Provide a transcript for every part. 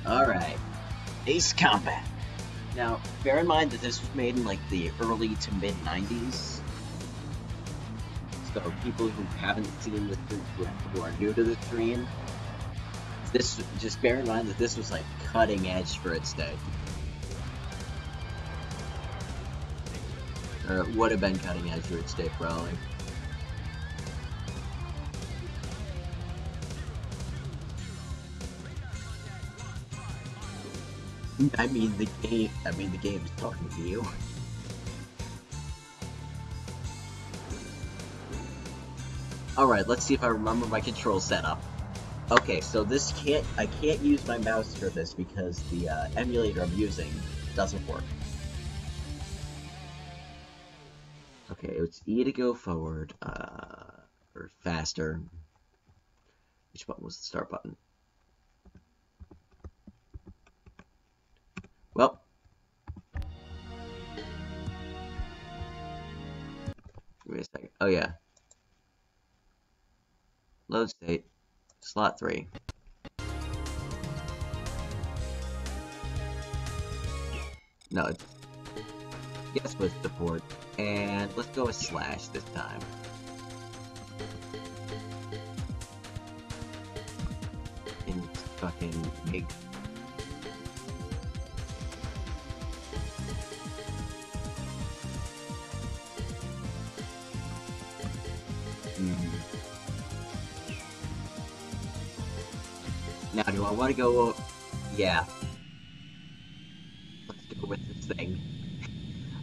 Alright, Ace Combat. Now, bear in mind that this was made in like the early to mid 90s. So people who haven't seen the who are new to the stream, this just bear in mind that this was like cutting edge for its day. Or it would have been cutting edge for its day, probably. I mean the game is talking to you. Alright, let's see if I remember my control setup. Okay, so I can't use my mouse for this because the emulator I'm using doesn't work. Okay, it's E to go forward, or faster. Which button was the start button? Well. Wait a second. Oh yeah. Load state. Slot 3. No, yes with support. And let's go with slash this time. In fucking big. Now, do I want to go? Yeah. Let's go with this thing.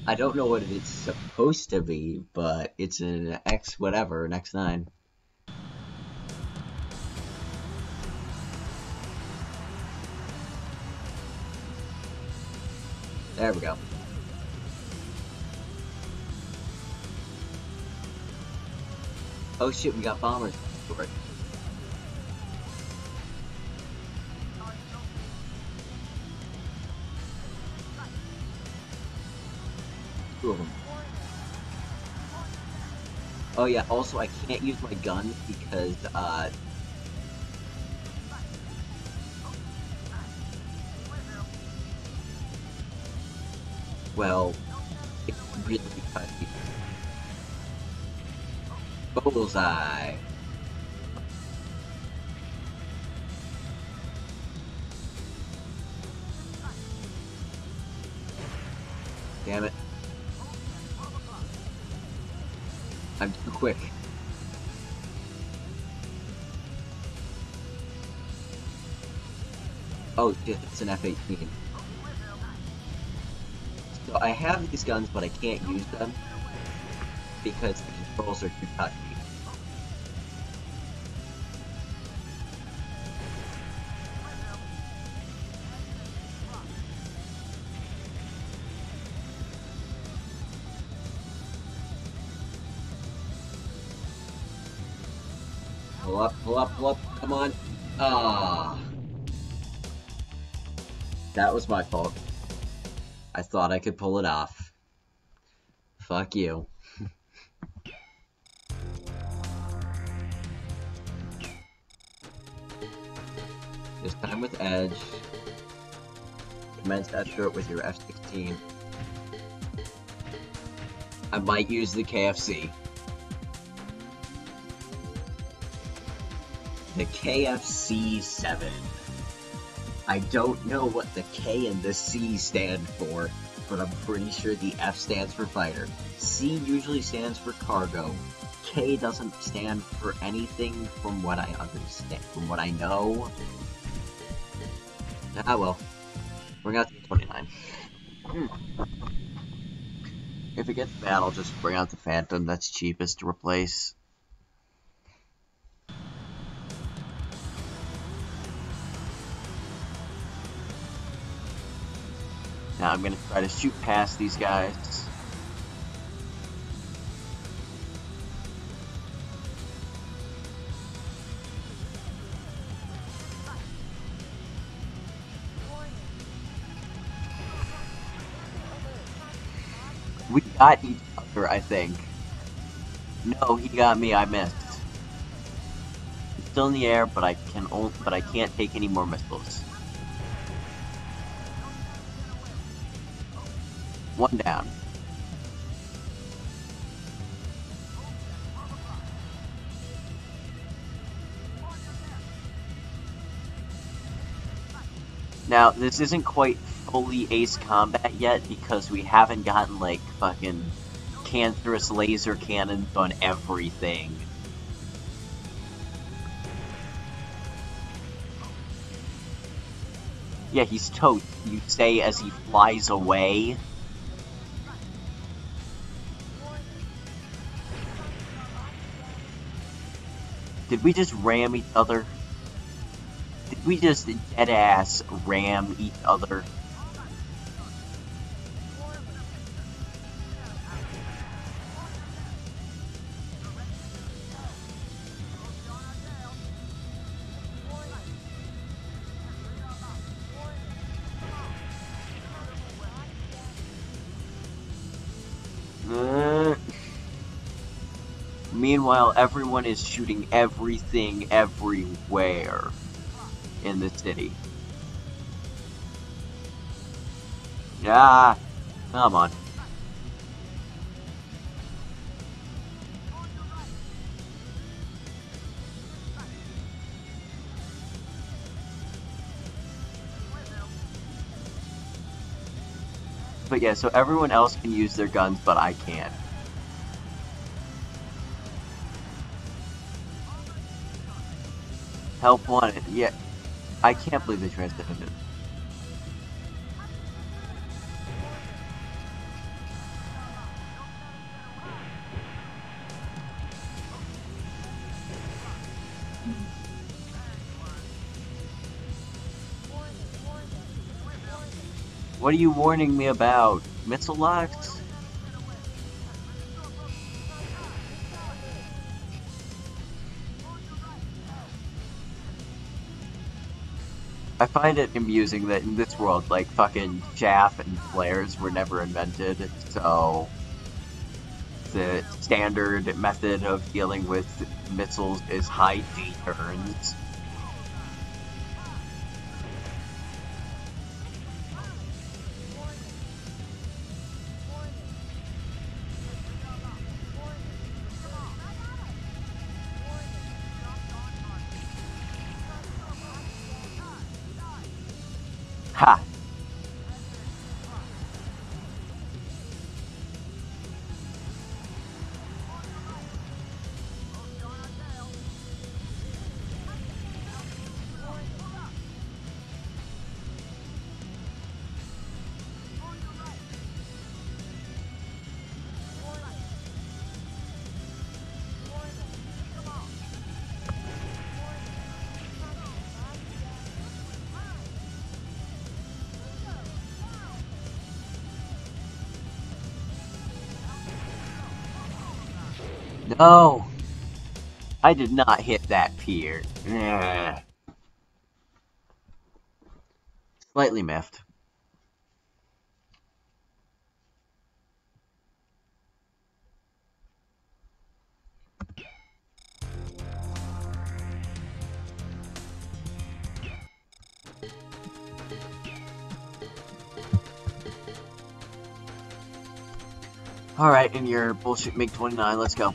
I don't know what it's supposed to be, but it's an X whatever, an X9. There we go. Oh shit, we got bombers for it. Two of them. Oh yeah, also I can't use my gun because, well, it's really cutty. Bullseye. Damn it. I'm too quick. Oh shit, it's an F-18. So I have these guns, but I can't use them because the controls are too touchy. Pull up, come on. Ah. That was my fault. I thought I could pull it off. Fuck you. This time with Edge. Commence escort with your F-16. I might use the KFC. The KFC-7. I don't know what the K and the C stand for, but I'm pretty sure the F stands for fighter. C usually stands for cargo. K doesn't stand for anything from what I understand, from what I know. Ah well. Bring out the 29. If it gets bad, I'll just bring out the Phantom. That's cheapest to replace. Now I'm gonna try to shoot past these guys. got each other, I think. No, he got me. I missed. He's still in the air, but I can't take any more missiles. One down. Now, this isn't quite fully Ace Combat yet because we haven't gotten, like, fucking cancerous laser cannons on everything. Yeah, he's toast, you say as he flies away. Did we just ram each other? Did we just dead-ass ram each other? Meanwhile, everyone is shooting everything everywhere in the city. Ah, come on. But yeah, so everyone else can use their guns, but I can't. Help wanted. Yeah, I can't believe they transitioned it. What are you warning me about? Missile locks? I find it amusing that in this world, like, fucking chaff and flares were never invented, so the standard method of dealing with missiles is high G turns. Ha! No! I did not hit that pier. Slightly miffed. Alright, in your bullshit MiG-29, let's go.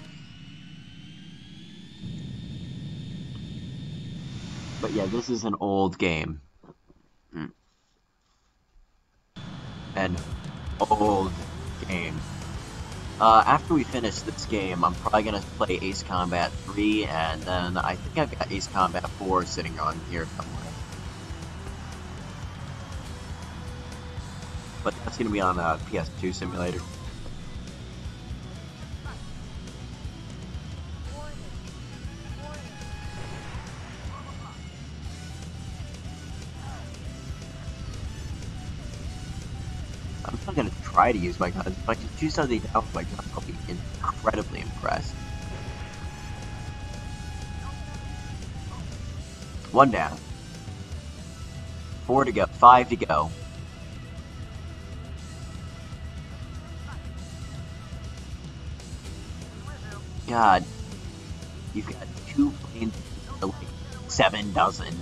But yeah, this is an old game. An old game. After we finish this game, I'm probably gonna play Ace Combat 3, and then I think I've got Ace Combat 4 sitting on here somewhere. But that's gonna be on a PS2 simulator. I'm not gonna try to use my guns. If I can choose something out with my guns, I'll be incredibly impressed. One down. 4 to go. 5 to go. God, you've got 2 planes to like 7 dozen.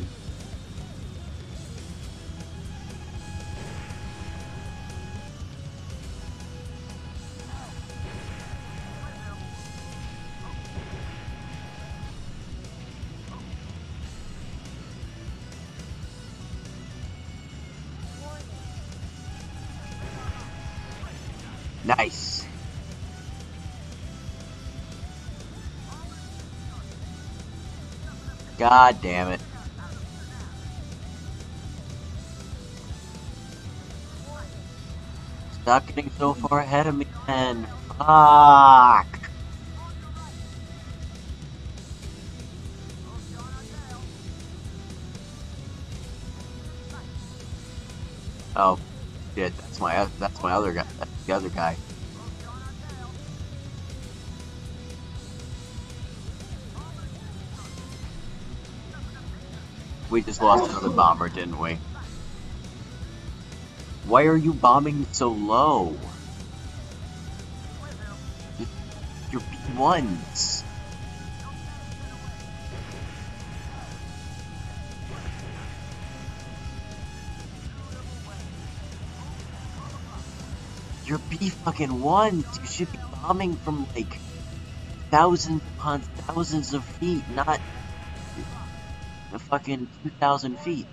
Nice. God damn it. Stop getting so far ahead of me, man. Fuck. Oh, shit. That's my other guy. That's the other guy. We just lost another bomber, didn't we? Why are you bombing so low? You're B1s. You're B-fucking-1s. You should be bombing from like thousands upon thousands of feet, not the fucking 2,000 feet.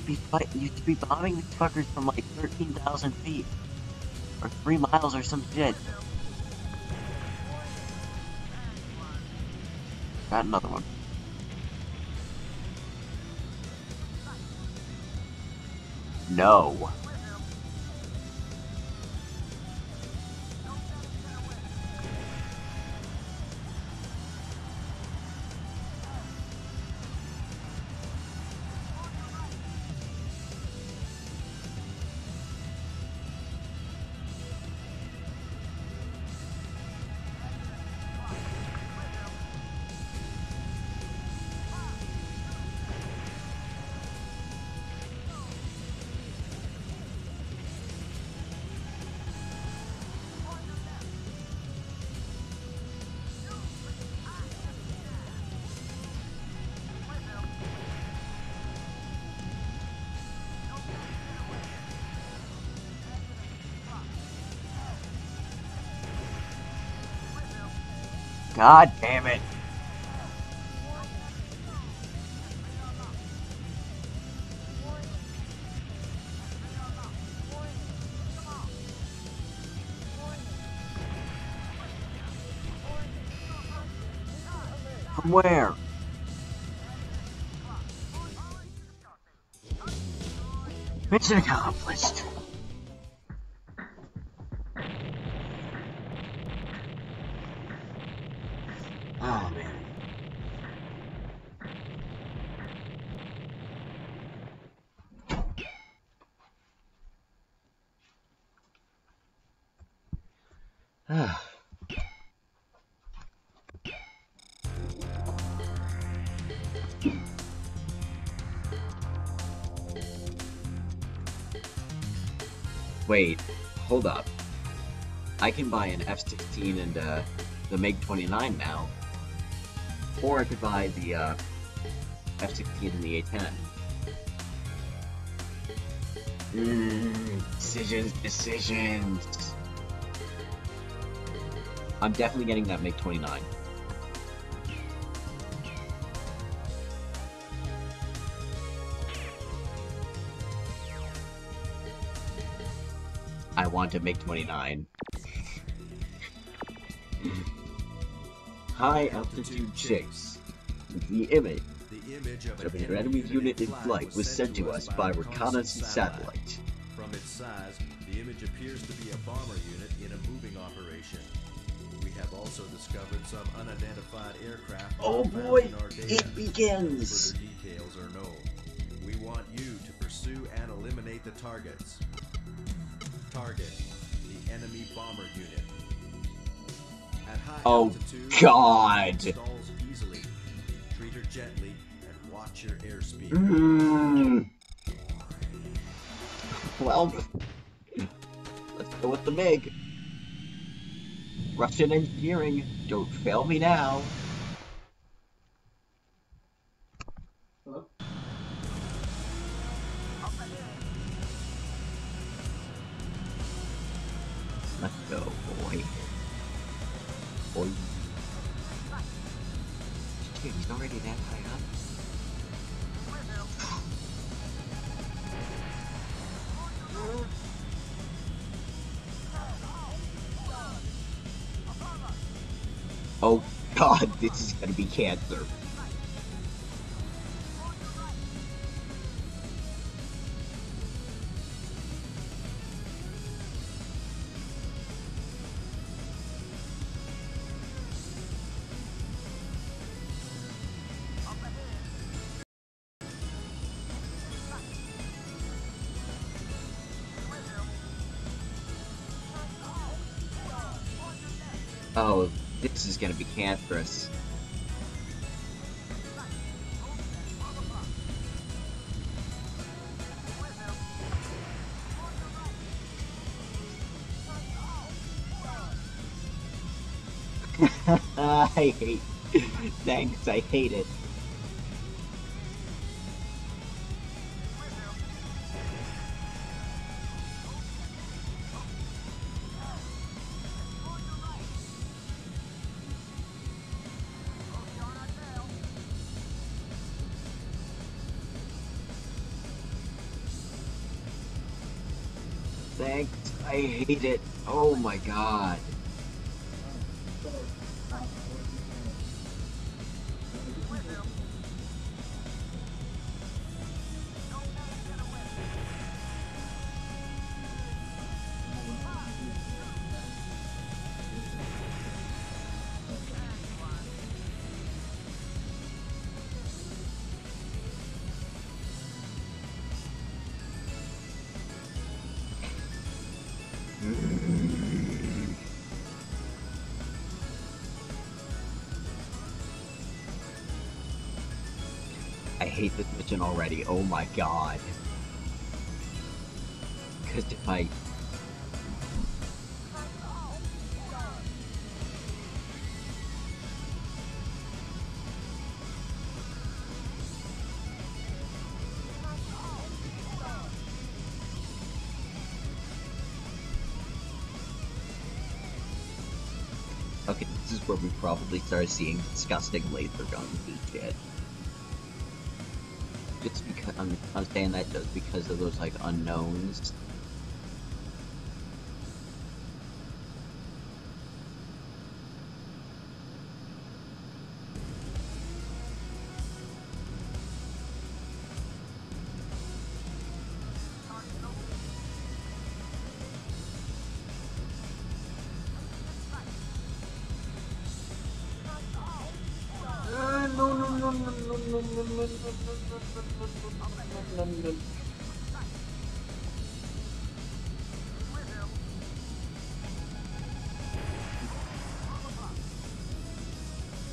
You should be bombing these fuckers from like 13,000 feet. Or 3 miles or some shit. Got another one. No. God damn it. From where? Mission accomplished. Oh, man. Wait, hold up. I can buy an F-16 and the MiG-29 now. Or I could buy the F-16 and the A-10. Decisions. I'm definitely getting that MiG-29. I want a MiG-29. High altitude chase. The image of an enemy unit in flight was sent to us by reconnaissance satellite. From its size, the image appears to be a bomber unit in a moving operation. We have also discovered some unidentified aircraft. Oh boy, it begins! Further details are known. We want you to pursue and eliminate the targets. Target, the enemy bomber unit. At high altitude, God! stalls easily. Treat her gently and watch your airspeed. overwhelmed. Let's go with the MiG. Russian engineering, don't fail me now. Hello? Let's go, boy. Boy. Dude, he's already that high up. Oh god, this is gonna be cancer. Oh, this is gonna be cancerous. I hate. Thanks, I hate it. Thanks, I hate it. Oh my god. I hate this mission already, oh my god. Because if I... Okay, this is where we probably start seeing disgusting laser guns and shit. Just because I'm saying that just because of those like unknowns.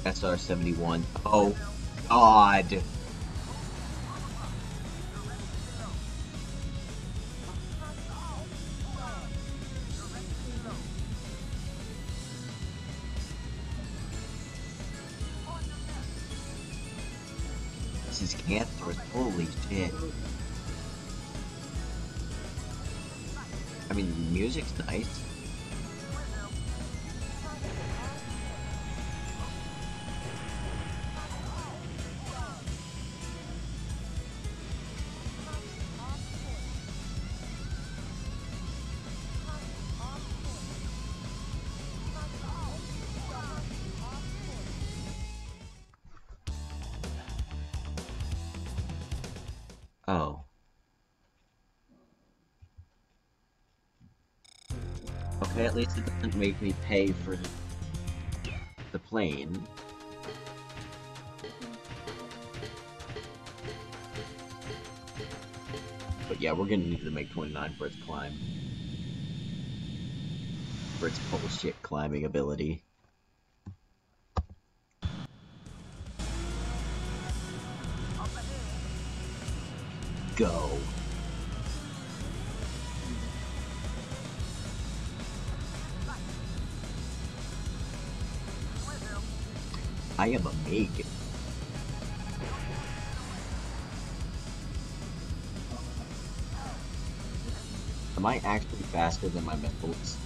SR-71. Oh, God. This is cancerous. Holy shit. I mean, the music's nice. Oh. Okay, at least it doesn't make me pay for the plane. But yeah, we're gonna need the MiG-29 for its climb. For its bullshit climbing ability. Go. I am a Meg. Am I actually faster than my missiles?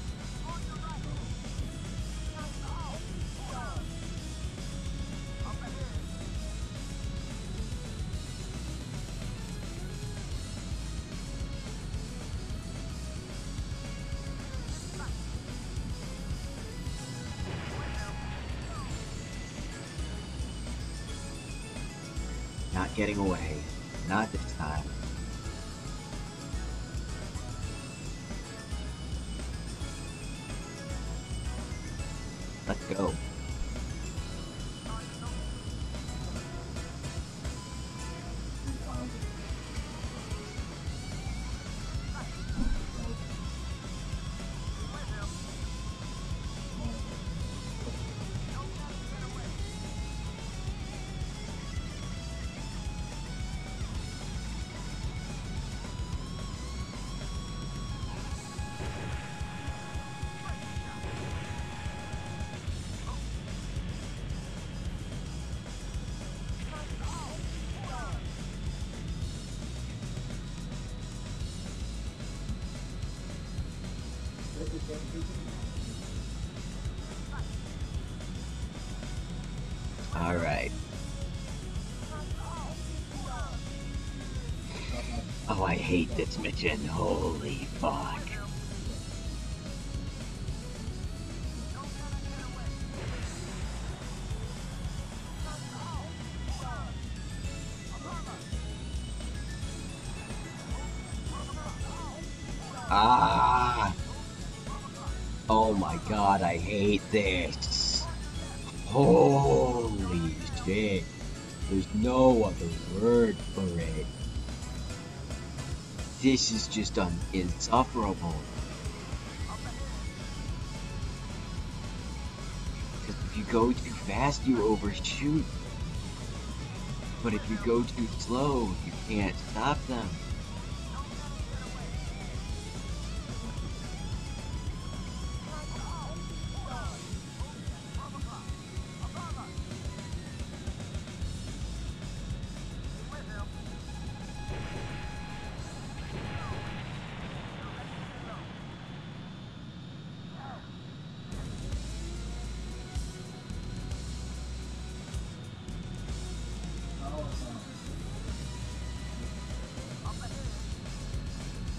Not getting away. Not this time. Let's go. Alright. Oh, I hate this mission. Holy fuck. Ah! Oh my god, I hate this. Holy shit. There's no other word for it. This is just insufferable. Because if you go too fast, you overshoot. But if you go too slow, you can't stop them.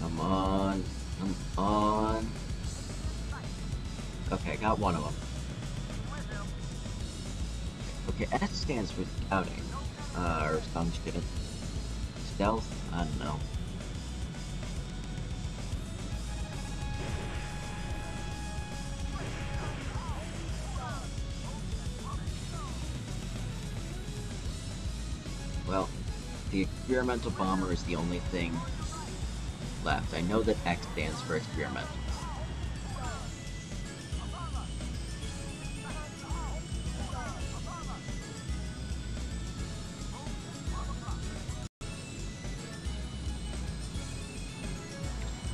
Come on, come on. Okay, got one of them. Okay, S stands for scouting, or some shit. Stealth? I don't know. Well, the experimental bomber is the only thing left. I know that X stands for experimental.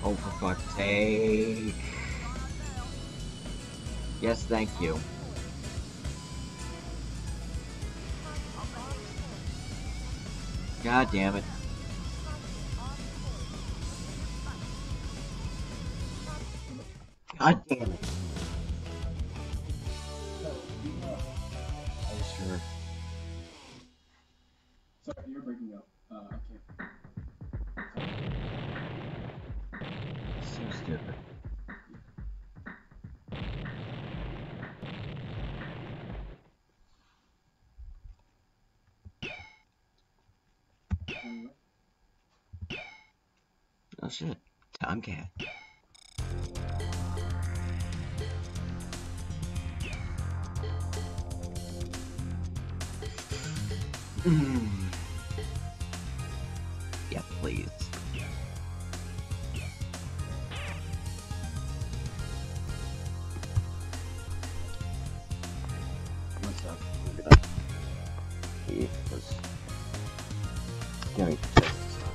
Oh, for fuck's sake. Yes, thank you. God damn it. God damn it. Oh, sure. Sorry, you're breaking up. I can't. So stupid. Oh shit. Tomcat. Yeah, please. What's up? He was going to check this out.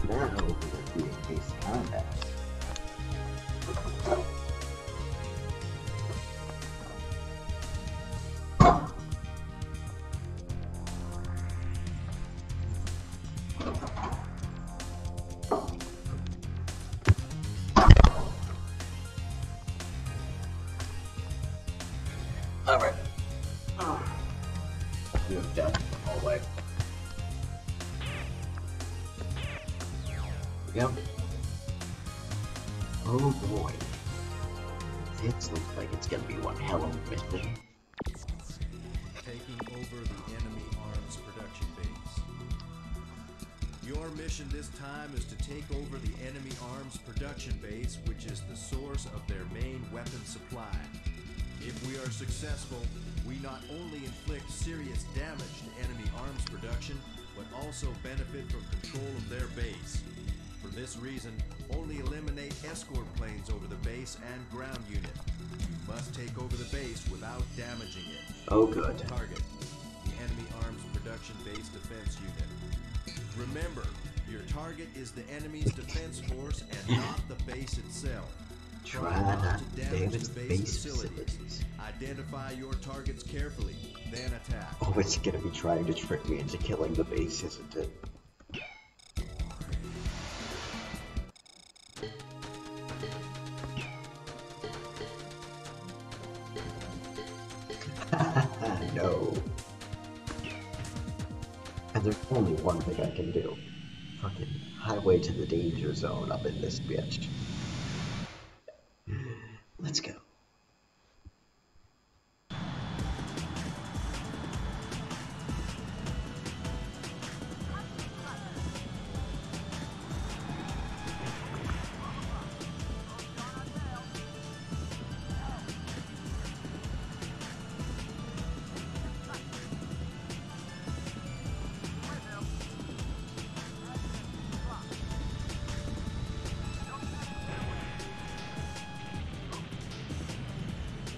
Now we're going to be in base combat. You have death in the hallway. Here we go. Oh boy. This looks like it's gonna be one hell of a mission. Taking over the enemy arms production base. Your mission this time is to take over the enemy arms production base, which is the source of their main weapon supply. If we are successful, we not only inflict serious damage to enemy arms production, but also benefit from control of their base. For this reason, only eliminate escort planes over the base and ground unit. You must take over the base without damaging it. Oh good. Target: the enemy arms production base defense unit. Remember, your target is the enemy's defense force and not the base itself. Try not to damage the base facilities. Identify your targets carefully, then attack. Oh, it's gonna be trying to trick me into killing the base, isn't it? No. And there's only one thing I can do. Fucking highway to the danger zone up in this bitch. Let's go.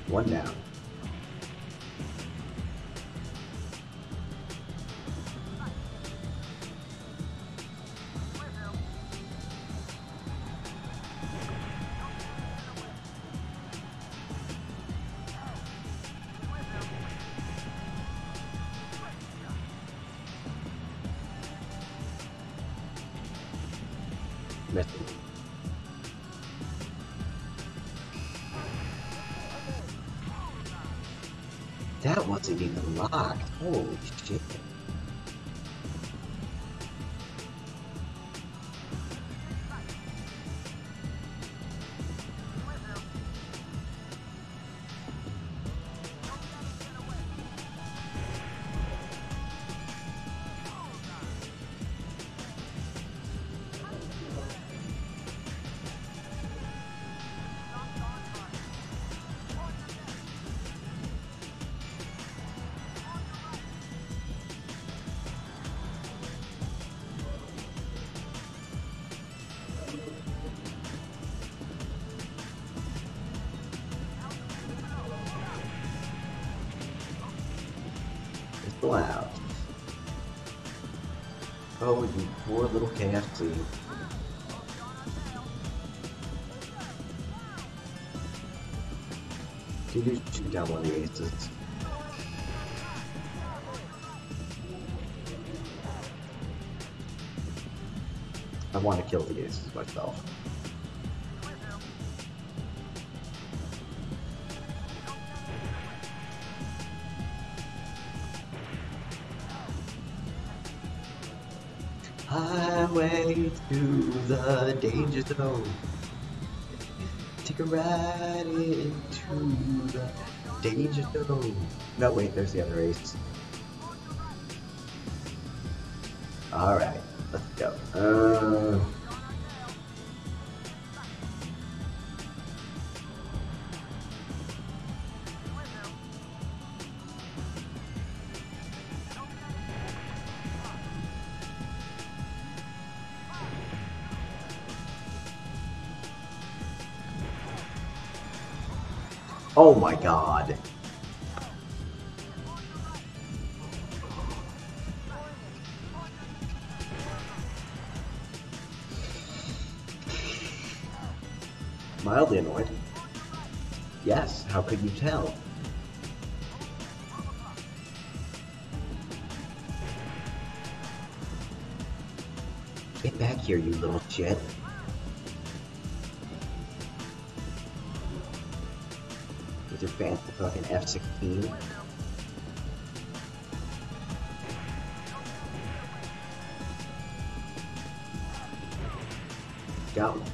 One down. Missing. That wasn't even locked. Holy shit. Wow. Oh, you poor little KFC. Can you shoot down one of the aces? I want to kill the aces myself. Highway to the danger zone. Take a ride into the danger zone. No, wait, there's the other ace. Alright, let's go. Oh my god. Mildly annoyed. Yes, how could you tell? Get back here, you little shit. With your fancy fucking F-16. Got one.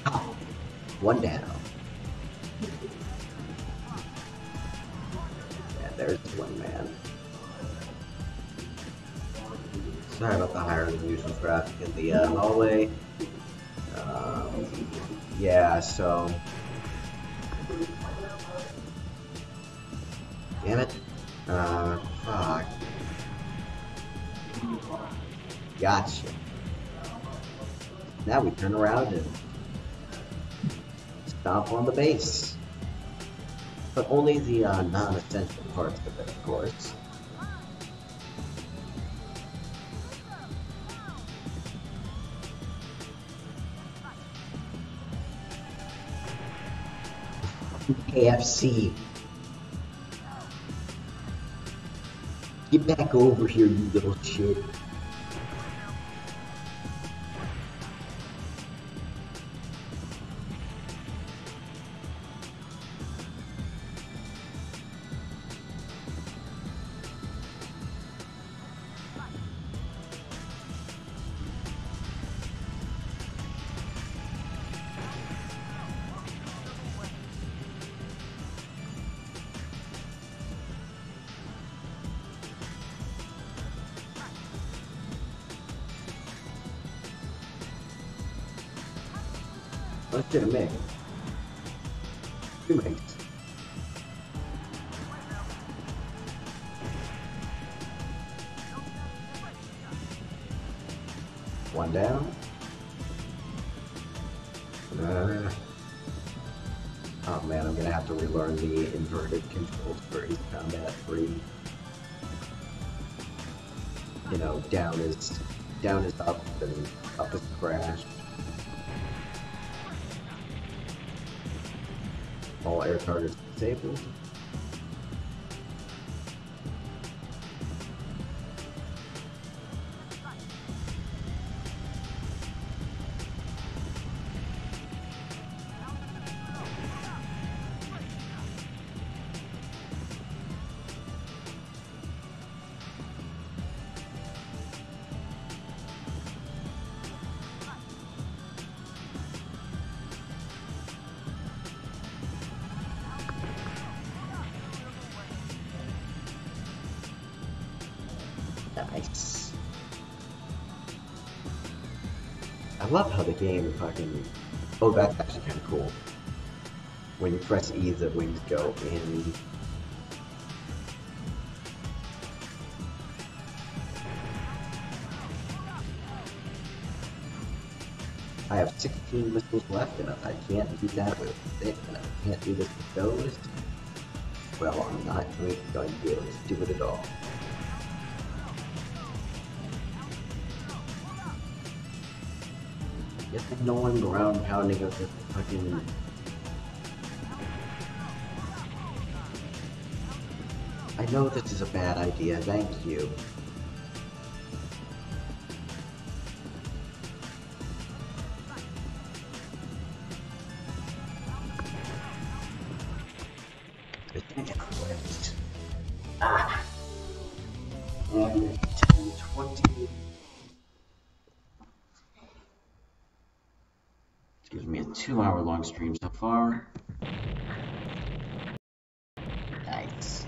Oh, one down. Yeah, there's one man. Sorry about the higher than usual traffic in the hallway. Yeah, so. Damn it. Fuck. Gotcha. Now we turn around and stomp on the base. But only the non-essential parts of it, of course. KFC. Get back over here, you little shit. Let's get a mix. Two mix. One down. Oh man, I'm gonna have to relearn the inverted controls for Ace Combat 3. You know, down is up and up is crash. All air targets disabled. Nice. I love how the game fucking... Oh, that's actually kind of cool. When you press E, the wings go in. I have 16 missiles left, and if I can't do that with it, and I can't do this with those, well, I'm not going to be able to do it at all. Yes, there's no one ground pounding up the fucking... I know this is a bad idea, thank you. Ah! And 10:20. Gives me a 2-hour-long stream so far. Nice.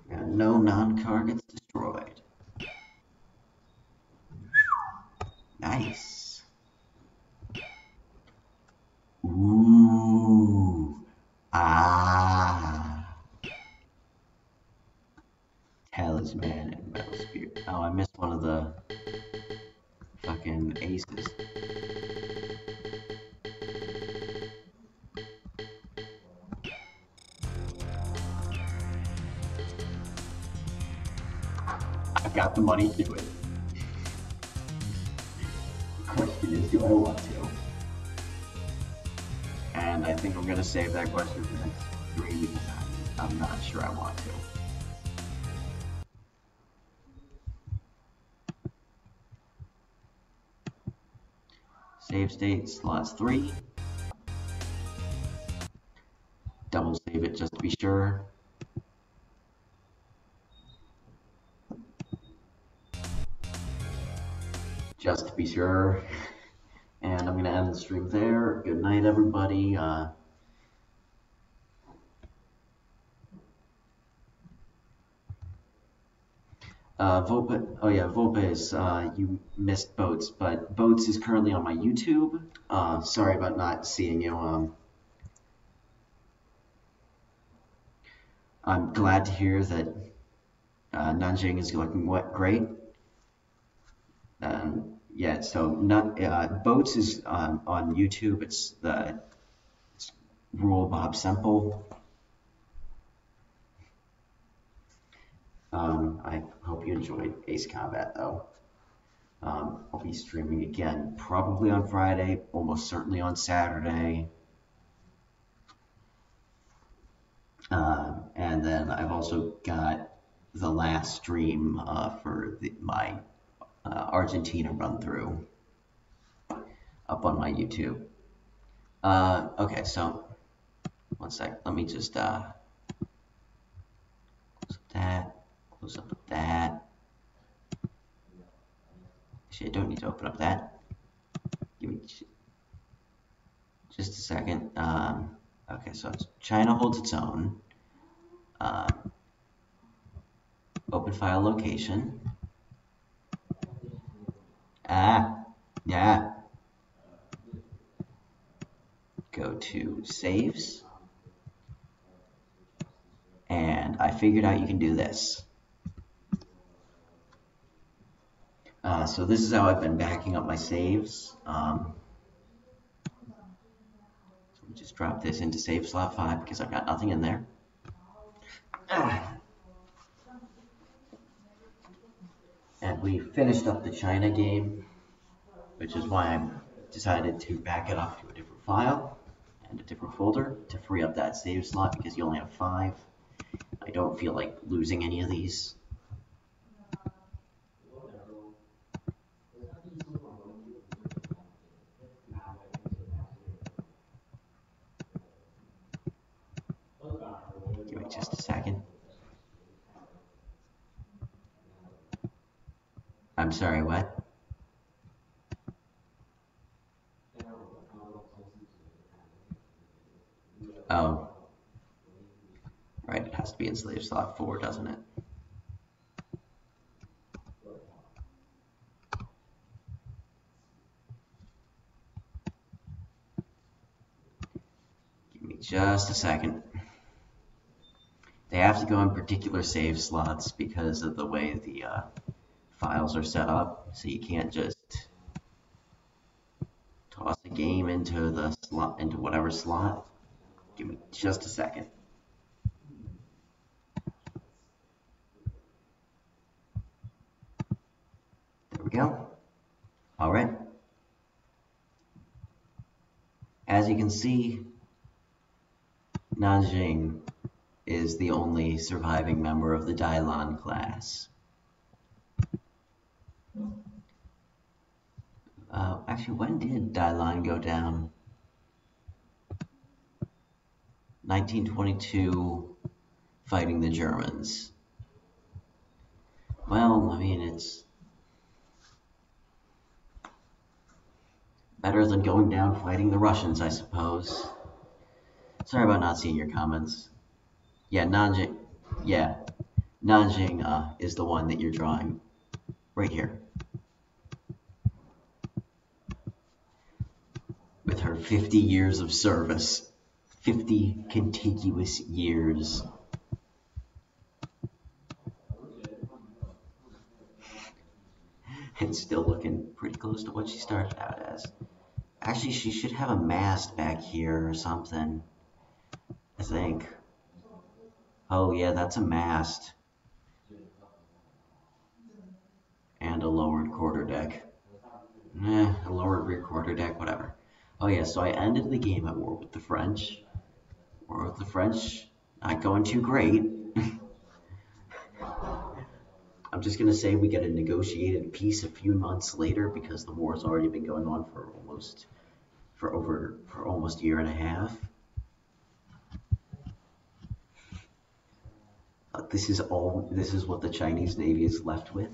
Got no non-targets destroyed. Nice. Ooh. Ah. Talisman and Metal Spear. Oh, I missed one of the fucking aces. I've got the money to do it. The question is, do I want to? And I think I'm gonna save that question for the next 3 weeks. I'm not sure I want to. Save state slots 3. Double save it just to be sure. Just to be sure. And I'm going to end the stream there. Good night, everybody. Volpe is, you missed Boats, but Boats is currently on my YouTube. Sorry about not seeing you. I'm glad to hear that Nanjing is looking great. Yeah, so Boats is on YouTube. It's Rule Bob Semple. I hope you enjoyed Ace Combat, though. I'll be streaming again probably on Friday, almost certainly on Saturday. And then I've also got the last stream for my Argentina run-through up on my YouTube. Okay, so one sec. Let me just close up that. Close up that. Actually, I don't need to open up that. Give me just a second. Okay, so China holds its own. Open file location. Yeah. Go to saves. And I figured out you can do this. So this is how I've been backing up my saves. So we just drop this into save slot 5 because I've got nothing in there. And we finished up the China game, which is why I decided to back it up to a different file and a different folder to free up that save slot because you only have 5. I don't feel like losing any of these. Give me just a second. I'm sorry, what? Oh. Right, it has to be in slave slot 4, doesn't it? Give me just a second. They have to go in particular save slots because of the way the files are set up, so you can't just toss a game into the slot, into whatever slot. Give me just a second. There we go. All right. As you can see, Nanjing is the only surviving member of the Dailan class. Actually, when did Dailan go down? 1922, fighting the Germans. Well, I mean, it's better than going down fighting the Russians, I suppose. Sorry about not seeing your comments. Yeah, Nanjing is the one that you're drawing right here. With her 50 years of service. 50 contiguous years. And still looking pretty close to what she started out as. Actually, she should have a mast back here or something. I think. Oh yeah, that's a mast. And a lowered quarterdeck. A lowered rear quarterdeck, whatever. Oh yeah, so I ended the game at war with the French. War with the French, not going too great. I'm just gonna say we get a negotiated peace a few months later because the war's already been going on for almost a year and a half. This is what the Chinese Navy is left with.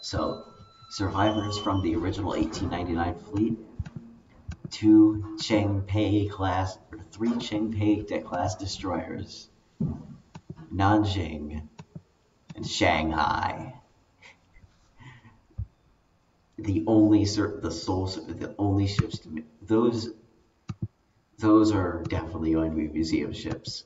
So survivors from the original 1899 fleet, three Chengpei class destroyers, Nanjing and Shanghai. The only ships to those are definitely going to be museum ships,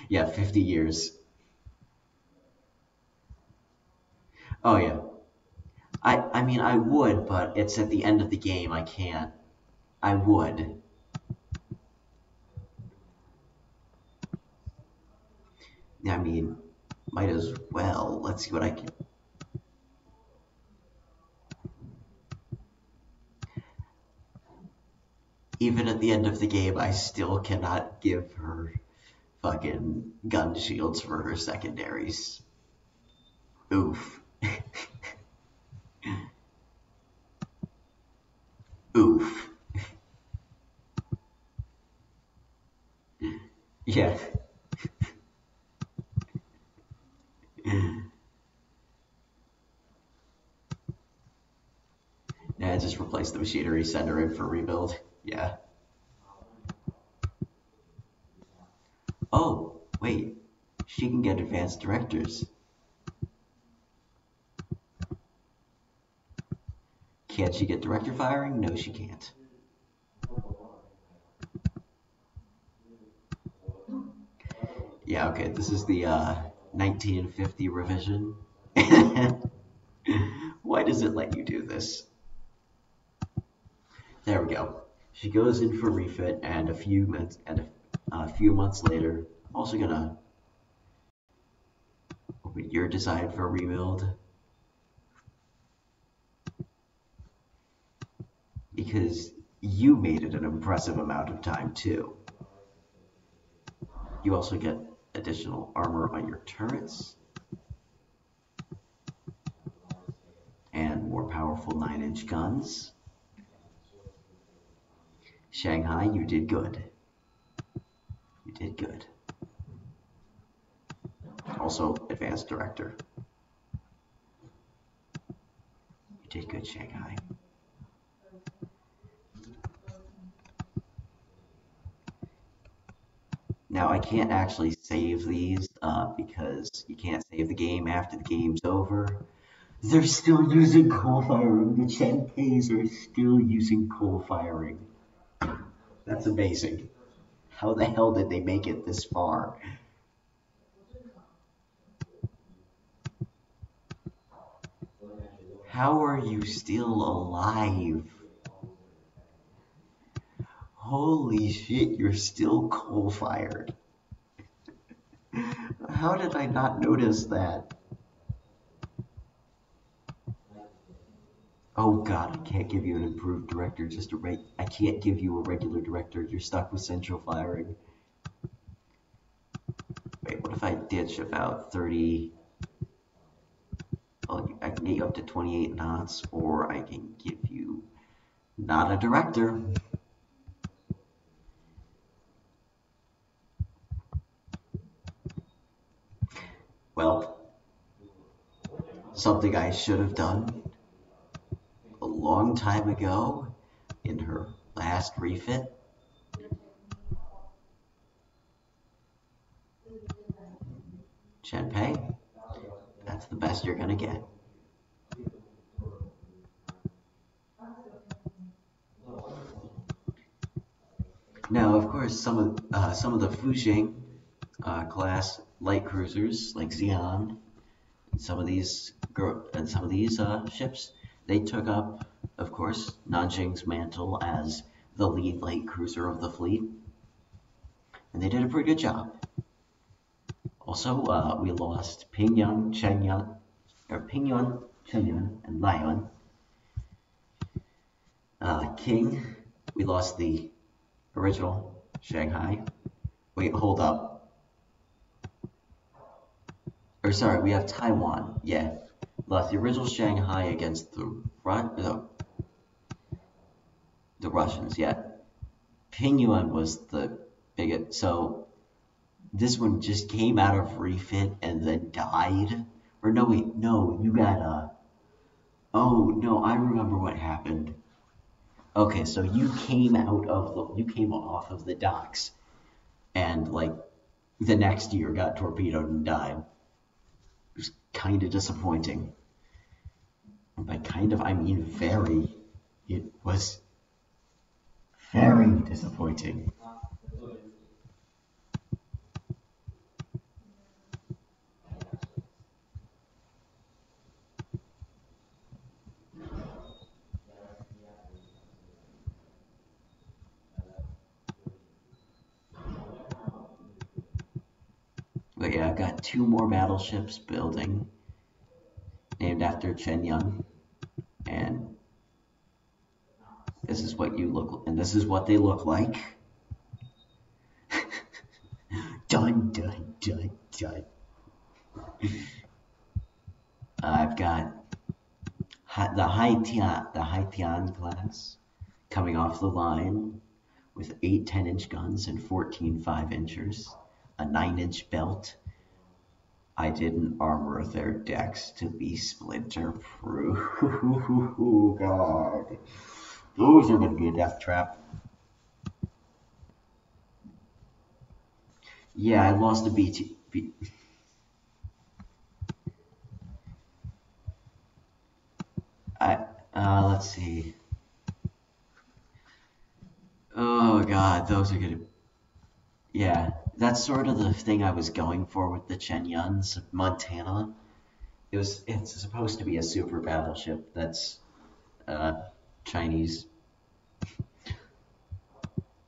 yeah, 50 years. Oh yeah. I mean, I would, but it's at the end of the game. I can't. I would. I mean, might as well. Let's see what I can. Even at the end of the game, I still cannot give her fucking gun shields for her secondaries. Oof. Oof. Yeah. Yeah, just replace the machinery, send her in for rebuild. Yeah. Oh, wait. She can get advanced directors. Can't she get director firing? No, she can't. Yeah, okay, this is the 1950 revision. Why does it let you do this? There we go. She goes in for refit, and a few months later, I'm also gonna open your design for rebuild, because you made it an impressive amount of time too. You also get additional armor on your turrets and more powerful 9-inch guns. Shanghai, you did good. You did good. Also, advanced director. You did good, Shanghai. Now, I can't actually save these because you can't save the game after the game's over. They're still using coal firing. The Chengpeis are still using coal firing. That's amazing. How the hell did they make it this far? How are you still alive? Holy shit, you're still coal-fired. How did I not notice that? Oh god, I can't give you an improved director, I can't give you a regular director, you're stuck with central firing. Wait, what if I ditch about 30... Well, I can get you up to 28 knots, or I can give you not a director. Well, something I should have done a long time ago in her last refit. Chengpei, that's the best you're gonna get. Now, of course, some of the Fuxing class light cruisers like Xi'an, and some of these ships, they took up, of course, Nanjing's mantle as the lead light cruiser of the fleet, and they did a pretty good job. Also, we lost Pingyuan, Chenyuan, and Lion. King, we lost the original Shanghai. Wait, hold up. Or sorry, we have Taiwan. Yeah, lost the original Shanghai against the Russians. Yeah, Pingyuan was the biggest. So this one just came out of refit and then died. Or no, wait, no, you got Oh no, I remember what happened. Okay, so you came off of the docks, and like the next year got torpedoed and died. It was kind of disappointing. And by kind of, I mean very. It was very disappointing. But yeah, I've got 2 more battleships building, named after Chen Yun, and this is what this is what they look like. Dun dun dun dun. I've got the Haitian class coming off the line with 8 10-inch guns and 14 5-inchers, a 9-inch belt. I didn't armor their decks to be splinter-proof. God. Those are going to be a death trap. Yeah, I lost a BT. Let's see. Oh God, those are gonna. Yeah, that's sort of the thing I was going for with the Chen Yuns, Montana. It's supposed to be a super battleship that's Chinese.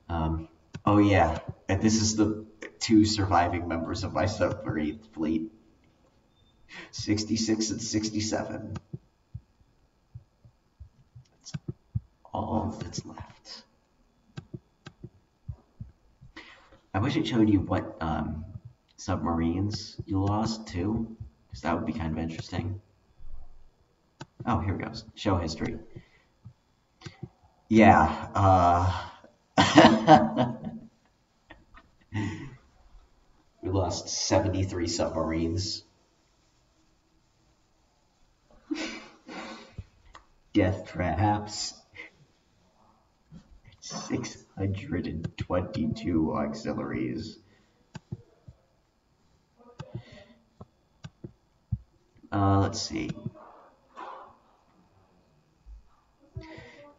Oh yeah, and this is the 2 surviving members of my submarine fleet. 66 and 67. That's all that's left. I wish it showed you what submarines you lost too, because that would be kind of interesting. Oh, here it goes. Show history. Yeah, we lost 73 submarines. Death traps. 622 auxiliaries. Let's see.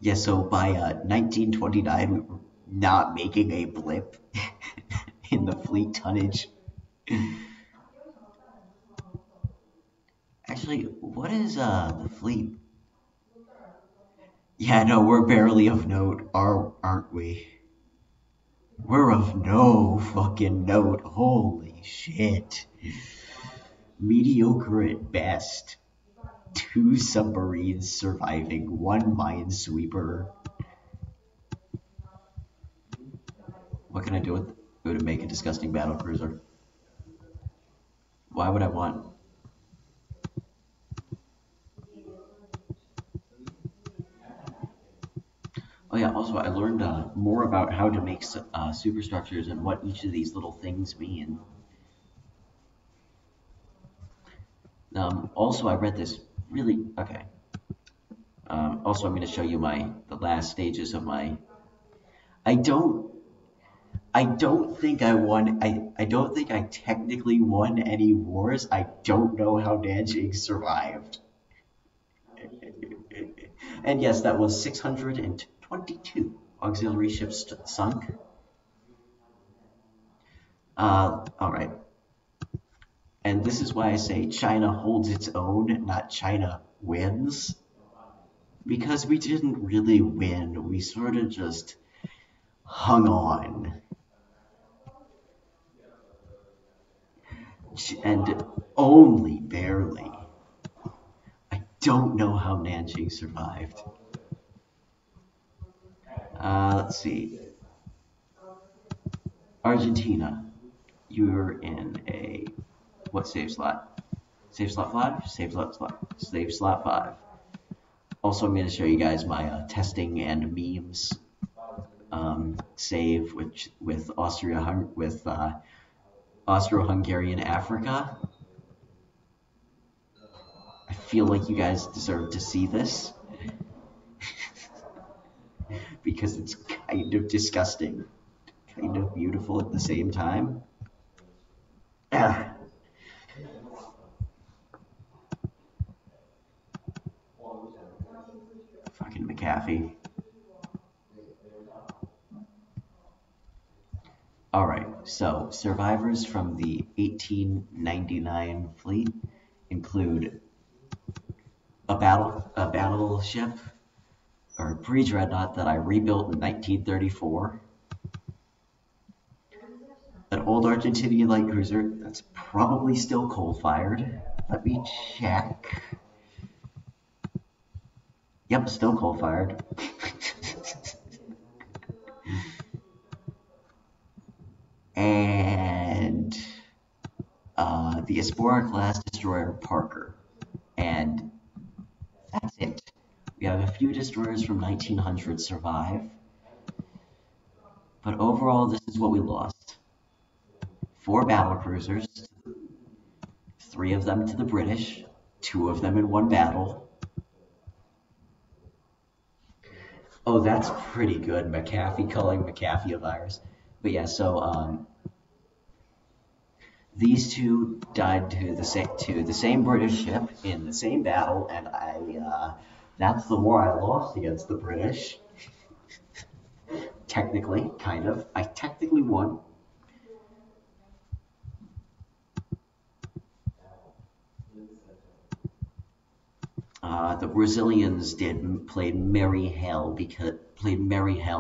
Yeah, so by 1929, we were not making a blip in the fleet tonnage. Actually, what is the fleet? Yeah, no, we're barely of note, aren't we? We're of no fucking note. Holy shit. Mediocre at best. 2 submarines surviving, 1 minesweeper. What can I do to make a disgusting battlecruiser? Why would I want? Oh yeah, also I learned more about how to make superstructures and what each of these little things mean. Also I read this really, okay. Also I'm going to show you the last stages of my, I don't think I won, I don't think I technically won any wars. I don't know how Nanjing survived. And yes, that was 622 auxiliary ships sunk. Alright. And this is why I say China holds its own, not China wins. Because we didn't really win, we sort of just hung on. And only barely. I don't know how Nanjing survived. Let's see. Argentina, you're in a what save slot? Save slot 5? Save slot 5. Also, I'm going to show you guys my testing and memes save, which with Austro-Hungarian Africa. I feel like you guys deserve to see this because it's kind of disgusting, kind of beautiful at the same time. Ah. Fucking McAfee. Alright, so survivors from the 1899 fleet include a battleship or a pre-dreadnought that I rebuilt in 1934, an old Argentinian light cruiser that's probably still coal-fired. Let me check. Yep, still coal-fired. And the Espora class destroyer Parker. And that's it. We have a few destroyers from 1900 survive. But overall, this is what we lost. 4 battle cruisers, 3 of them to the British, 2 of them in one battle. Oh, that's pretty good, McAfee, calling McAfee a virus. But yeah, so these 2 died to the same British ship in the same battle, and that's the war I lost against the British. Technically, kind of. I technically won. The Brazilians played merry hell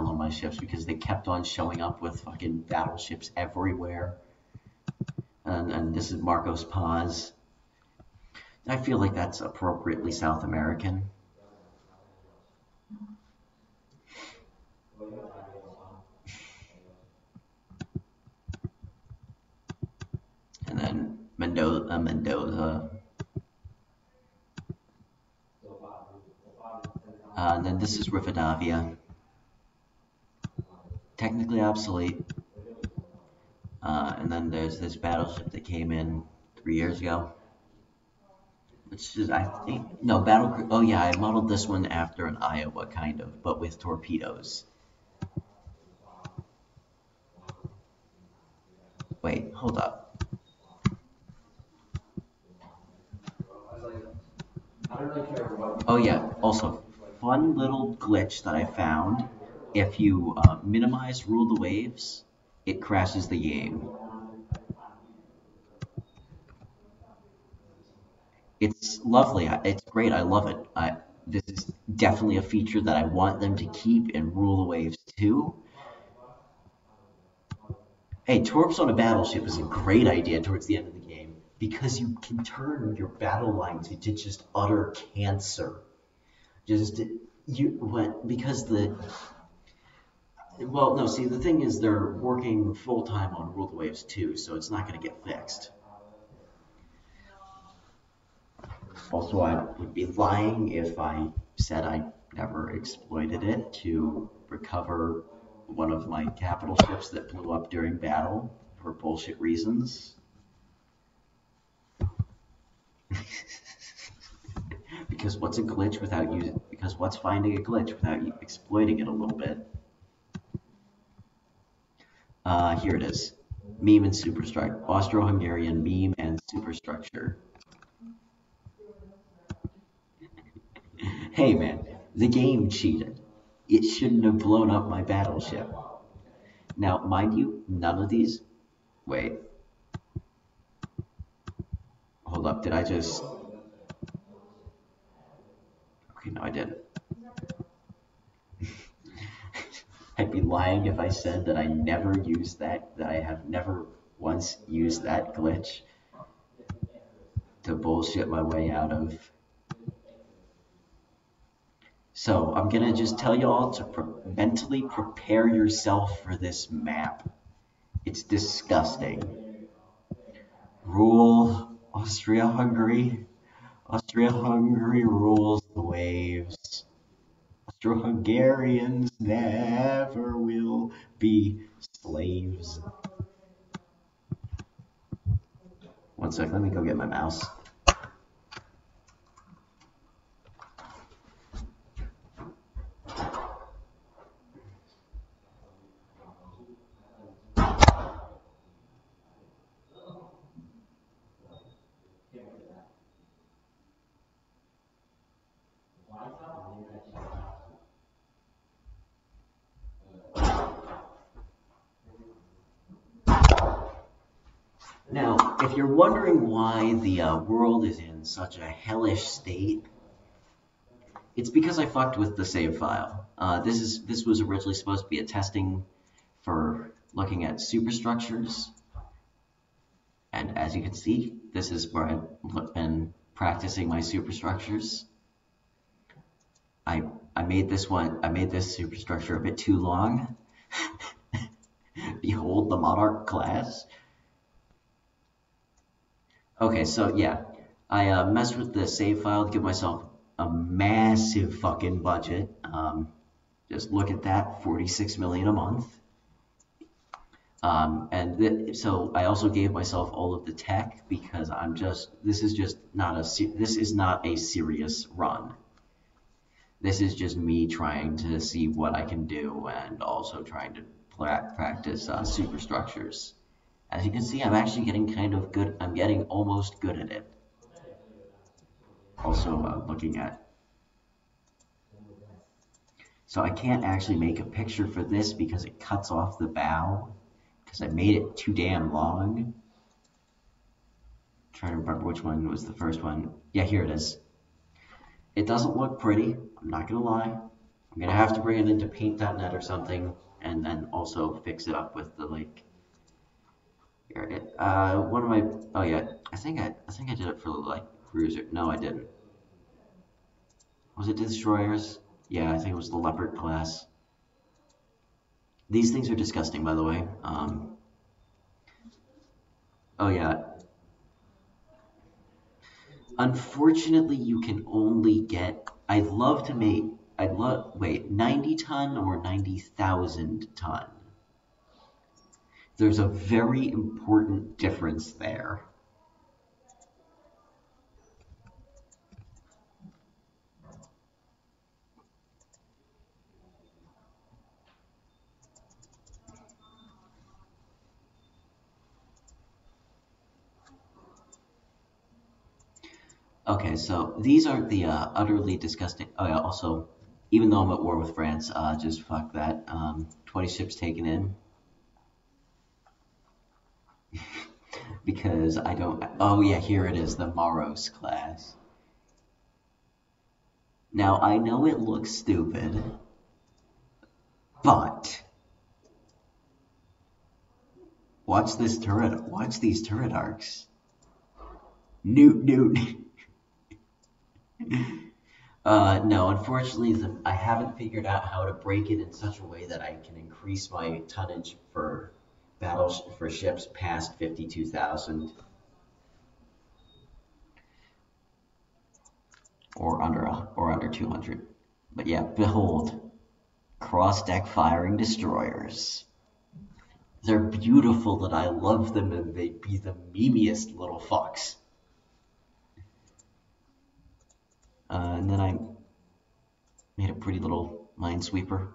on my ships because they kept on showing up with fucking battleships everywhere. And this is Marcos Paz. I feel like that's appropriately South American. And then Mendoza. And then this is Rivadavia. Technically obsolete. And then there's this battleship that came in 3 years ago. Which is, I think, no, oh yeah, I modeled this one after an Iowa, kind of, but with torpedoes. Wait, hold up. Oh yeah, also, fun little glitch that I found. If you minimize rule the waves, it crashes the game. It's lovely. It's great. I love it. This is definitely a feature that I want them to keep in Rule the Waves too. Hey, torps on a battleship is a great idea towards the end of the game because you can turn your battle lines into just utter cancer. Because well, no, see, the thing is they're working full-time on Rule the Waves too, so it's not going to get fixed. Also, I would be lying if I said I never exploited it to recover one of my capital ships that blew up during battle for bullshit reasons. Because what's finding a glitch without exploiting it a little bit? Here it is. Meme and superstructure. Austro-Hungarian meme and superstructure. Hey man, the game cheated. It shouldn't have blown up my battleship. Now, mind you, none of these... Wait. Hold up, did I just... Okay, no, I didn't. I'd be lying if I said that I never used that I have never once used that glitch to bullshit my way out of. So I'm gonna just tell you all to mentally prepare yourself for this map. It's disgusting. Rule Austria-Hungary. Austria-Hungary rules the waves. Austro-Hungarians never will be slaves. One sec, let me go get my mouse. Now, if you're wondering why the world is in such a hellish state, it's because I fucked with the save file. This was originally supposed to be a testing for looking at superstructures, and as you can see, this is where I've been practicing my superstructures. I made this superstructure a bit too long. Behold the Monarch class. Okay, so yeah, I messed with the save file to give myself a massive fucking budget. Just look at that, 46 million a month. So I also gave myself all of the tech because this is not a serious run. This is just me trying to see what I can do and also trying to practice superstructures. As you can see, I'm actually getting kind of good. I'm getting almost good at it. Also looking at. So I can't actually make a picture for this because it cuts off the bow. Because I made it too damn long. I'm trying to remember which one was the first one. Yeah, here it is. It doesn't look pretty. I'm not going to lie. I'm going to have to bring it into paint.net or something. And then also fix it up with the like. Oh yeah, I think I did it for like cruiser. No, I didn't. Was it destroyers? Yeah, I think it was the Leopard class. These things are disgusting, by the way. Oh yeah. Unfortunately, you can only get. Wait, 90 ton or 90,000 ton. There's a very important difference there. Okay, so these are the utterly disgusting. Oh yeah, also, even though I'm at war with France, just fuck that. 20 ships taken in. Because I don't. Oh yeah, here it is, the Maros class. Now I know it looks stupid, but watch this turret. Watch these turret arcs. Newt. No, unfortunately, I haven't figured out how to break it in such a way that I can increase my tonnage for ships past 52,000 or under 200. But yeah, behold, cross-deck firing destroyers. They're beautiful and I love them, and they'd be the memeiest little fucks. And then I made a pretty little minesweeper.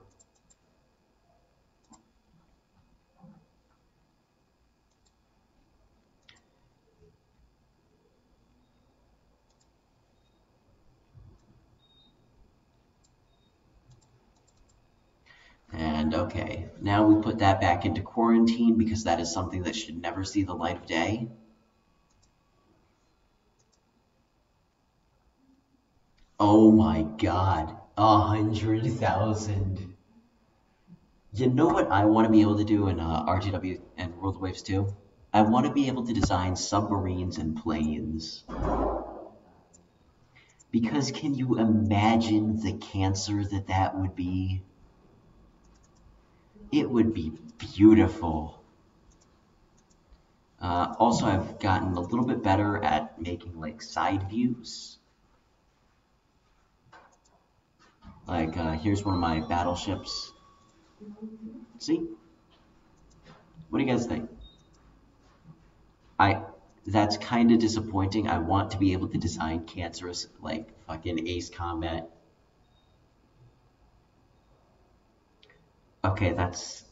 And okay, now we put that back into quarantine because that is something that should never see the light of day. Oh my god, 100,000. You know what I want to be able to do in RTW and World of Waves 2? I want to be able to design submarines and planes. Because can you imagine the cancer that would be? It would be beautiful. Also, I've gotten a little bit better at making like side views. Like, here's one of my battleships. See? What do you guys think? That's kind of disappointing. I want to be able to design cancerous, like, fucking Ace Combat. Okay, that's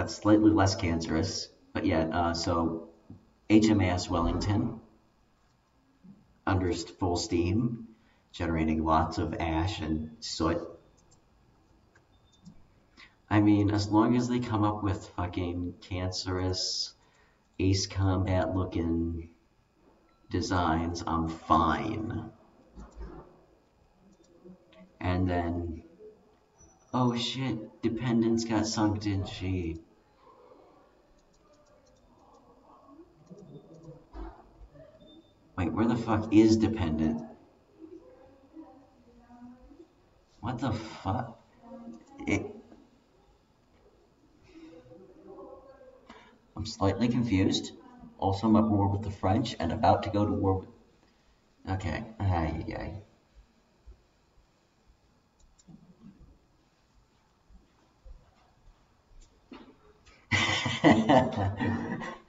slightly less cancerous. But yeah, so HMAS Wellington, under full steam, generating lots of ash and soot. I mean, as long as they come up with fucking cancerous Ace Combat looking designs, I'm fine. And then, oh shit, Dependence got sunk, didn't she? Wait, where the fuck is Dependent? What the fuck? I'm slightly confused. Also, I'm at war with the French and about to go to war with... Okay,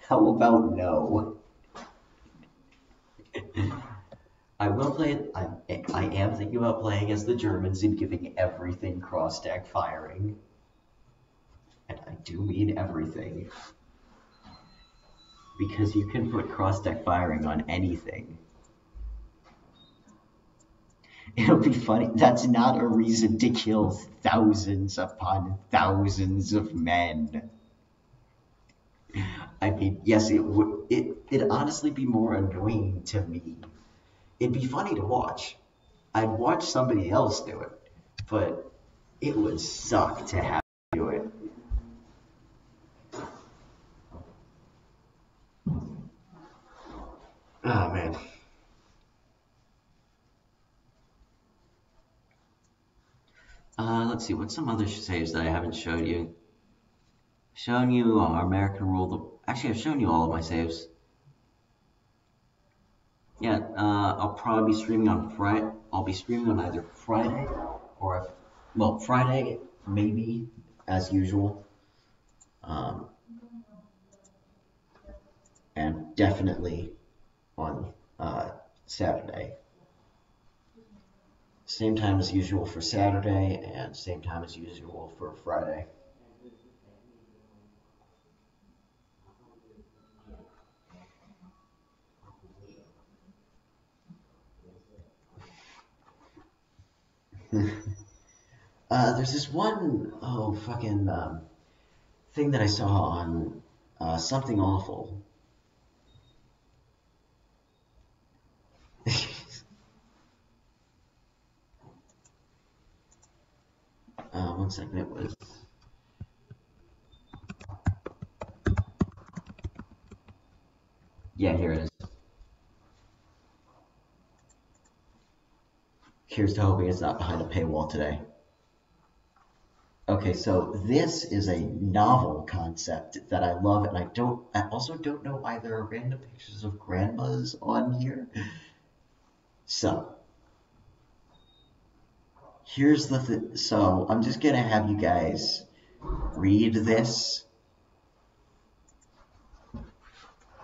How about no? I will play it. I am thinking about playing as the Germans and giving everything cross-stack firing. And I do mean everything. Because you can put cross-stack firing on anything. It'll be funny. That's not a reason to kill thousands upon thousands of men. I mean, yes, it would. It'd honestly be more annoying to me. It'd be funny to watch. I'd watch somebody else do it, but it would suck to have to do it. Oh man. Let's see, what's some other saves that I haven't showed you? Shown you our American Rule. Actually, I've shown you all of my saves. Yeah, I'll probably be streaming on Friday. I'll be streaming on either Friday or, well, Friday maybe as usual, and definitely on Saturday. Same time as usual for Saturday and same time as usual for Friday. There's this one fucking thing that I saw on Something Awful. One second, it was... Yeah, here it is. Here's to hoping it's not behind a paywall today. Okay, so this is a novel concept that I love, and I also don't know why there are random pictures of grandmas on here. So, here's the so I'm just gonna have you guys read this.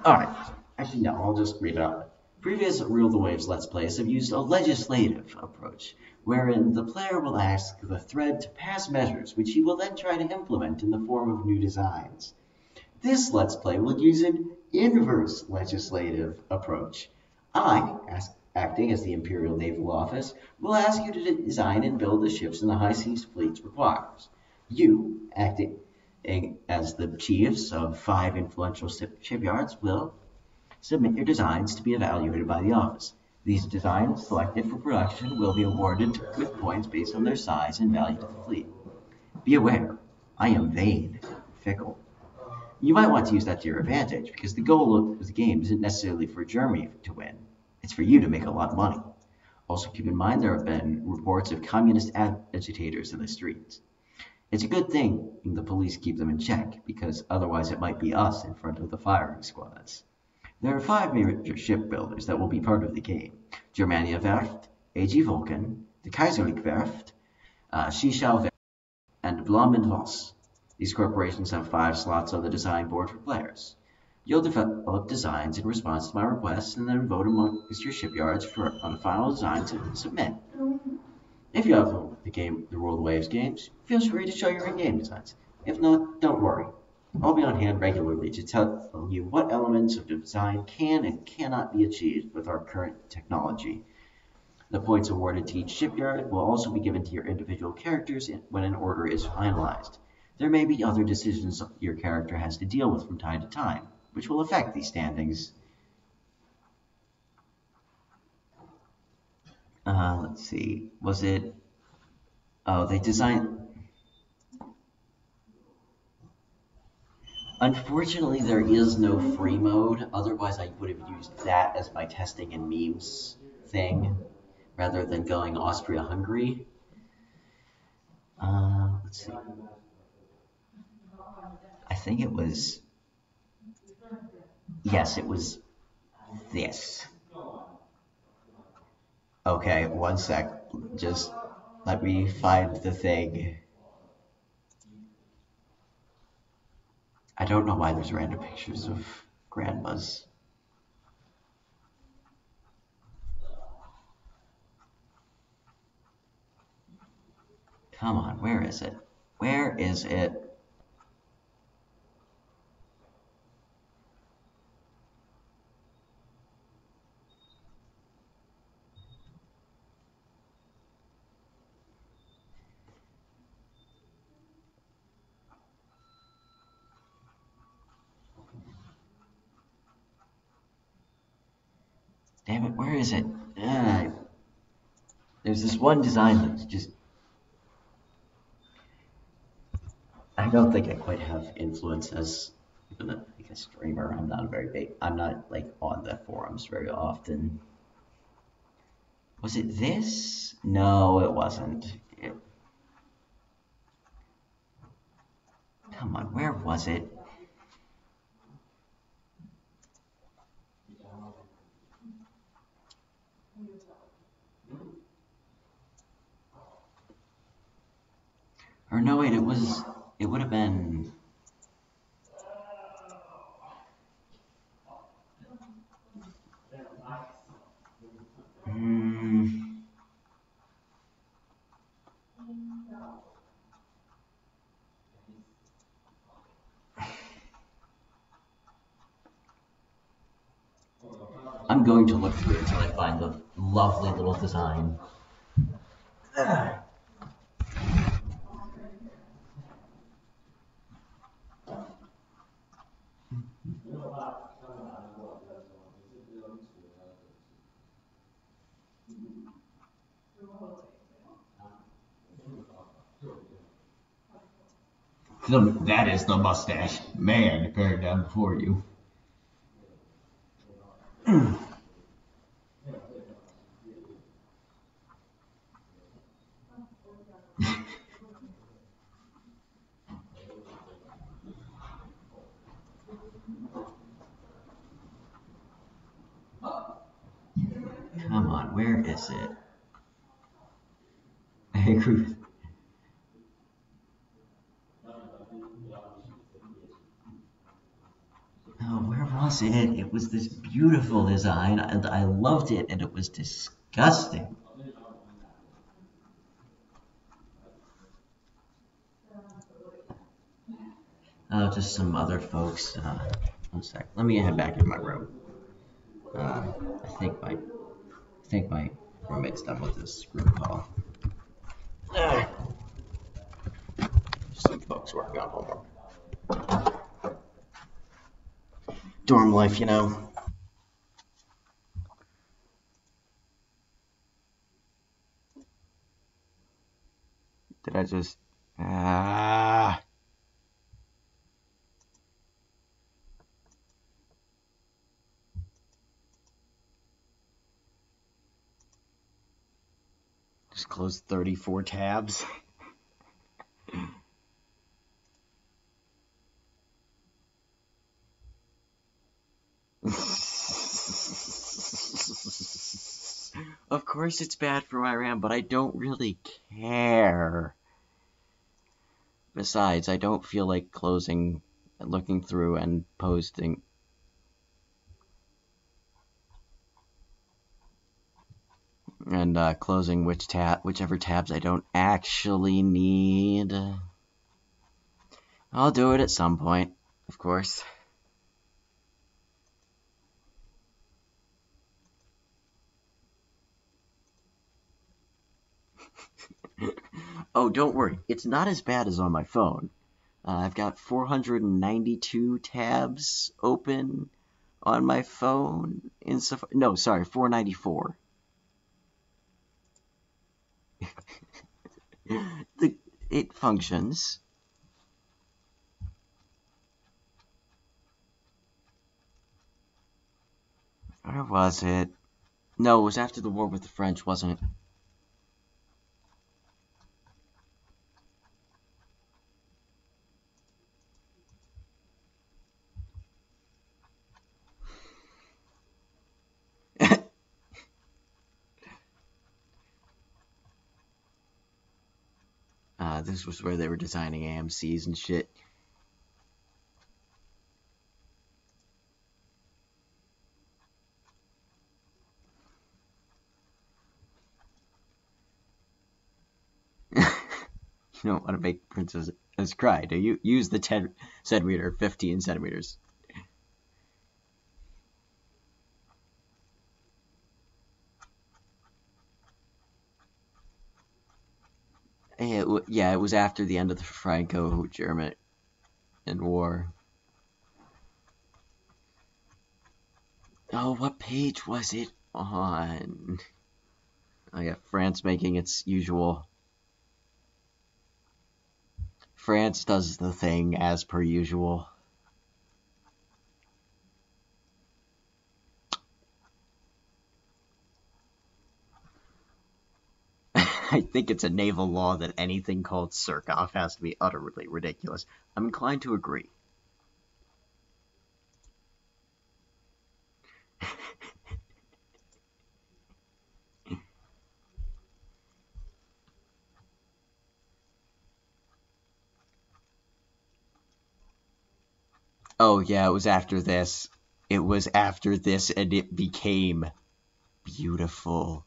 Alright, actually no, I'll just read it out. Previous Rule the Waves Let's Plays have used a legislative approach, wherein the player will ask the thread to pass measures which he will then try to implement in the form of new designs. This Let's Play will use an inverse legislative approach. I, acting as the Imperial Naval Office, will ask you to design and build the ships in the High Seas Fleet requires. You, acting as the chiefs of 5 influential shipyards, will submit your designs to be evaluated by the office. These designs selected for production will be awarded with points based on their size and value to the fleet. Be aware, I am vain, fickle. You might want to use that to your advantage, because the goal of the game isn't necessarily for Germany to win. It's for you to make a lot of money. Also keep in mind there have been reports of communist agitators in the streets. It's a good thing the police keep them in check, because otherwise it might be us in front of the firing squads. There are 5 major shipbuilders that will be part of the game: Germania Werft, AG Vulcan, the Kaiserliche Werft, Schichau Werft, and Blom and Voss. These corporations have 5 slots on the design board for players. You'll develop designs in response to my requests and then vote amongst your shipyards on a final design to submit. If you have the World Waves games, feel free to show your in-game designs. If not, don't worry. I'll be on hand regularly to tell you what elements of design can and cannot be achieved with our current technology. The points awarded to each shipyard will also be given to your individual characters when an order is finalized. There may be other decisions your character has to deal with from time to time, which will affect these standings. Let's see. Was it... Oh, they designed... Unfortunately, there is no free mode. Otherwise, I would have used that as my testing and memes thing, rather than going Austria-Hungary. Let's see. I think it was... Yes, it was this. Okay, one sec. Just let me find the thing. I don't know why there's random pictures of grandmas. Come on, where is it? Where is it? Damn it, where is it? There's this one design that's just... I don't think I quite have influence as even a streamer. I'm not I'm not like on the forums very often. Was it this? No, it wasn't. Come on, where was it? Or no, wait, it would have been... I'm going to look through it until I find the lovely little design. That is the mustache. Man, pared down before you. Come on, where is it? I agree with... Oh, where was it? It was this beautiful design, and I loved it, and it was disgusting. Oh, just some other folks. One sec. Let me head back in my room. I think my roommate's done with this group call. Some folks working on homework. Dorm life, you know. Did I just... Just closed 34 tabs. Of course it's bad for my RAM, but I don't really care. Besides, I don't feel like closing, looking through, and posting. And closing whichever tabs I don't actually need. I'll do it at some point, of course. Oh, don't worry. It's not as bad as on my phone. I've got 492 tabs open on my phone. No, sorry, 494. It functions. Where was it? No, it was after the war with the French, wasn't it? This was where they were designing AMCs and shit. You don't want to make Princess cry, do you? Use the 10 centimeter, 15 centimeters. Yeah, it was after the end of the Franco-German War. Oh, what page was it on? Oh yeah, France making its usual. France does the thing as per usual. I think it's a naval law that anything called Surkoff has to be utterly ridiculous. I'm inclined to agree. Oh yeah, it was after this. It was after this, and it became beautiful.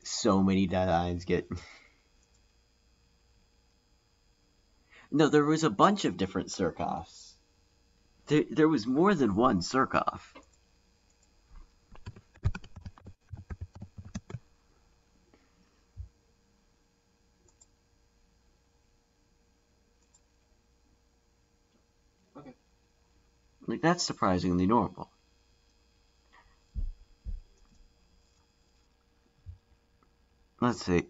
So many deadlines get. No, there was a bunch of different Surkoffs. There was more than one Surkoff. Okay. Like, that's surprisingly normal. Let's see.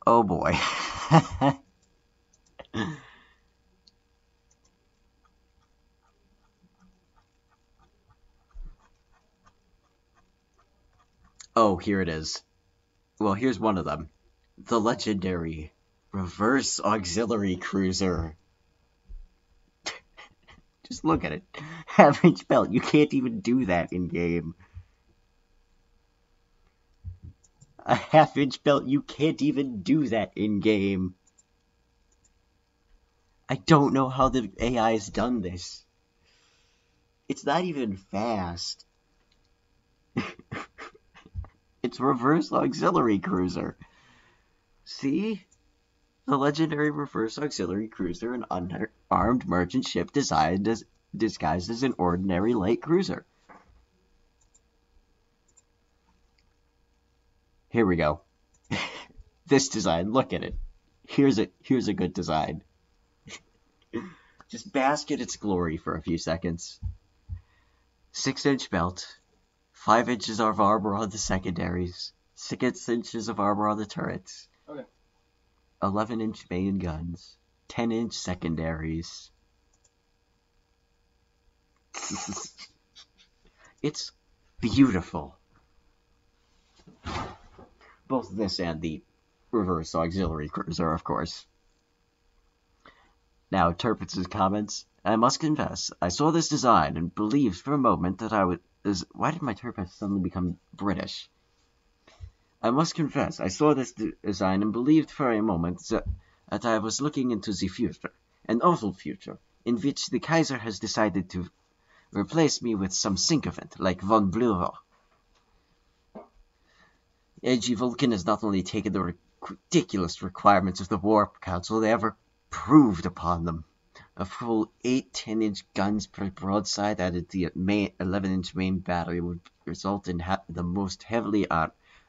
Oh boy. Oh, here it is. Well, here's one of them. The legendary Reverse Auxiliary Cruiser. Just look at it. Half-inch belt. You can't even do that in-game. A half-inch belt. You can't even do that in-game. I don't know how the AI has done this. It's not even fast. It's Reverse Auxiliary Cruiser. See? The legendary Reverse Auxiliary Cruiser, an unarmed merchant ship disguised as an ordinary light cruiser. Here we go. This design, look at it. Here's a good design. Just bask in its glory for a few seconds. 6-inch belt, 5 inches of armor on the secondaries, 6 inches of armor on the turrets, Okay. 11-inch main guns, 10-inch secondaries. It's beautiful. Both this and the reverse auxiliary cruiser, of course. Now, Turpitz's comments. I must confess, I saw this design and believed for a moment that I was... Why did my Turpitz suddenly become British? I must confess, I saw this design and believed for a moment that I was looking into the future, an awful future, in which the Kaiser has decided to replace me with some sycophant like von Blücher. A.G. Vulcan has not only taken the ridiculous requirements of the Warp Council, they have improved upon them. A full 8 10-inch guns per broadside added to the 11-inch main battery would result in the most heavily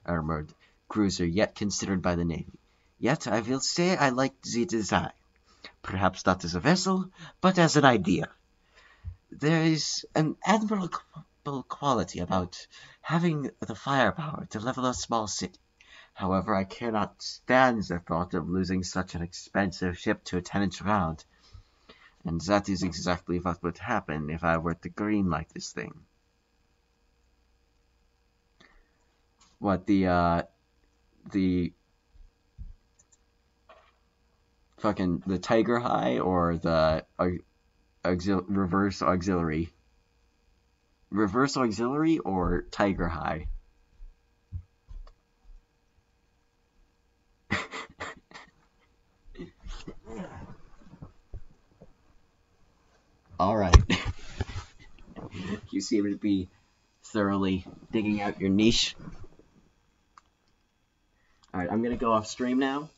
armored cruiser yet considered by the Navy. Yet, I will say I like the design. Perhaps not as a vessel, but as an idea. There is an admirable quality about having the firepower to level a small city. However, I cannot stand the thought of losing such an expensive ship to a 10-inch round. And that is exactly what would happen if I were to greenlight this thing. What, the Tiger High or the reverse auxiliary? Reverse auxiliary or Tiger High? Alright. You seem to be thoroughly digging out your niche. Alright, I'm gonna go off stream now.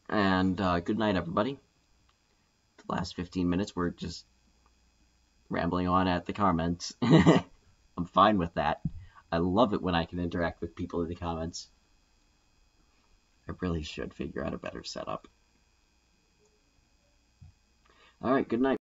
And good night, everybody. The last 15 minutes we're just rambling on at the comments. I'm fine with that. I love it when I can interact with people in the comments. I really should figure out a better setup. Alright, good night.